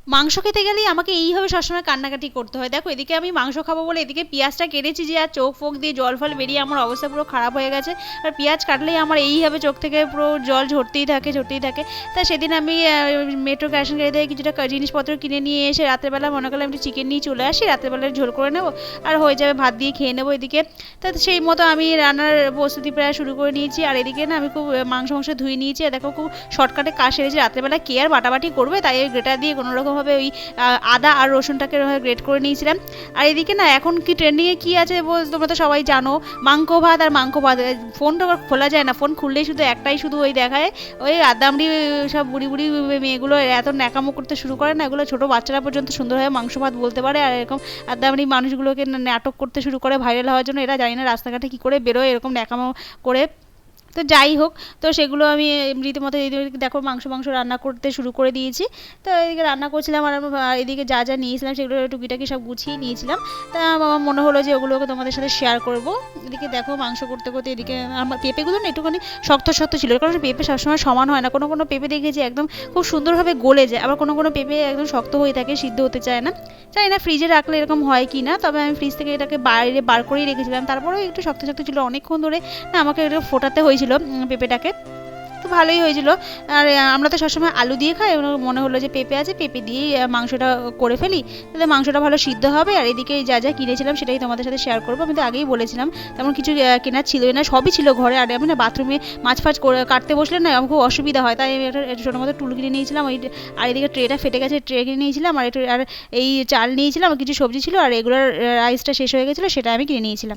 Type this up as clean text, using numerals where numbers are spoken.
মাংস খেতে গেলেই আমাকে এইভাবে সবসময় কান্নাকাটি করতে হয়। দেখো এদিকে আমি মাংস খাবো বলে এদিকে পেঁয়াজটা কেটেছি, যে আর চোখ ফোক দিয়ে জল ফল বেরিয়ে আমার অবস্থা পুরো খারাপ হয়ে গেছে। আর পেঁয়াজ কাটলেই আমার এইভাবে চোখ থেকে পুরো জল ঝরতেই থাকে ঝরতেই থাকে। তা সেদিন আমি মেট্রো ক্যাশ অ্যান্ড ক্যারি থেকে কিছুটা জিনিসপত্র কিনে নিয়ে এসে রাত্রেবেলা মনে করলাম একটু চিকেন নিয়ে চলে আসি, রাত্রেবেলা ঝোল করে নেবো আর হয়ে যাবে, ভাত দিয়ে খেয়ে নেবো এদিকে। তা সেই মতো আমি রান্নার প্রস্তুতি প্রায় শুরু করে নিয়েছি। আর এদিকে না আমি খুব মাংস মাংস ধুয়ে নিয়েছি, আর দেখো খুব শর্টকাটে কাজ সেরেছি। রাত্রেবেলা কে আর বাটাবাটি করবে, তাই ওই গ্রেটার দিয়ে কোনোরকমভাবে ওই আদা আর রসুনটাকে গ্রেট করে নিয়েছিলাম। আর এদিকে না এখন কি ট্রেন্ডিংয়ে কী আছে তোমরা তো সবাই জানো, মাংস ভাত আর মাংস ভাত। ফোনটা খোলা যায় না, ফোন খুললেই শুধু একটাই শুধু ওই দেখায়, ওই আদামড়ি সব বুড়ি বুড়ি মেয়েগুলো এত ন্যাকামো করতে শুরু করে না, এগুলো ছোটো বাচ্চারা পর্যন্ত সুন্দরভাবে মাংস ভাত বলতে পারে। আর এরকম আদামড়ি মানুষগুলোকে নাটক করতে শুরু করে ভাইরাল হওয়ার জন্য। এরা জানি না রাস্তাঘাটে কী করে বেরোয় এরকম ন্যাকামো করে। তো যাই হোক, তো সেগুলো আমি রীতিমতো দেখো মাংস মাংস রান্না করতে শুরু করে দিয়েছি। তো এদিকে রান্না করছিলাম আর এদিকে যা যা নিয়েছিলাম সেগুলো টুকিটাকি সব গুছিয়ে নিয়েছিলাম। তা আমার মনে হলো যে ওগুলোকে তোমাদের সাথে শেয়ার করব। এদিকে দেখো মাংস করতে করতে এদিকে আমার পেঁপেগুলো না একটুখানি শক্ত শক্ত ছিল, কারণ পেঁপে সবসময় সমান হয় না। কোনো কোনো পেঁপে দেখেছি একদম খুব সুন্দরভাবে গলে যায়, আবার কোনো কোনো পেঁপে একদম শক্ত হয়ে থাকে, সিদ্ধ হতে চায় না। জানি না ফ্রিজে রাখলে এরকম হয় কি না, তবে আমি ফ্রিজ থেকে এটাকে বাইরে বার করেই রেখেছিলাম। তারপরেও একটু শক্ত শক্ত ছিল অনেকক্ষণ ধরে, না আমাকে এটা ফোটাতে হয়েছিল পেঁপেটাকে। তো ভালোই হয়েছিল। আর আমরা তো সবসময় আলু দিয়ে খাই, মনে হলো যে পেঁপে আছে, পেঁপে দিয়েই মাংসটা করে ফেলি, তাহলে মাংসটা ভালো সিদ্ধ হবে। আর এদিকে যা যা কিনেছিলাম সেটাই তোমাদের সাথে শেয়ার করবো। আমি তো আগেই বলেছিলাম তেমন কিছু কেনার ছিলই না, সবই ছিল ঘরে। আর আমি না বাথরুমে মাছ ফাছ করে কাটতে বসলে না আমার খুব অসুবিধা হয়, তাই আমি একটা ছোটো মতো টুল কিনে নিয়েছিলাম। ওই আর এদিকে ট্রেটা ফেটে গেছে, ট্রে কিনে নিয়েছিলাম। আর আর এই চাল নিয়েছিলাম, কিছু সবজি ছিল, আর রেগুলার রাইসটা শেষ হয়ে গেছিলো, সেটা আমি কিনে নিয়েছিলাম।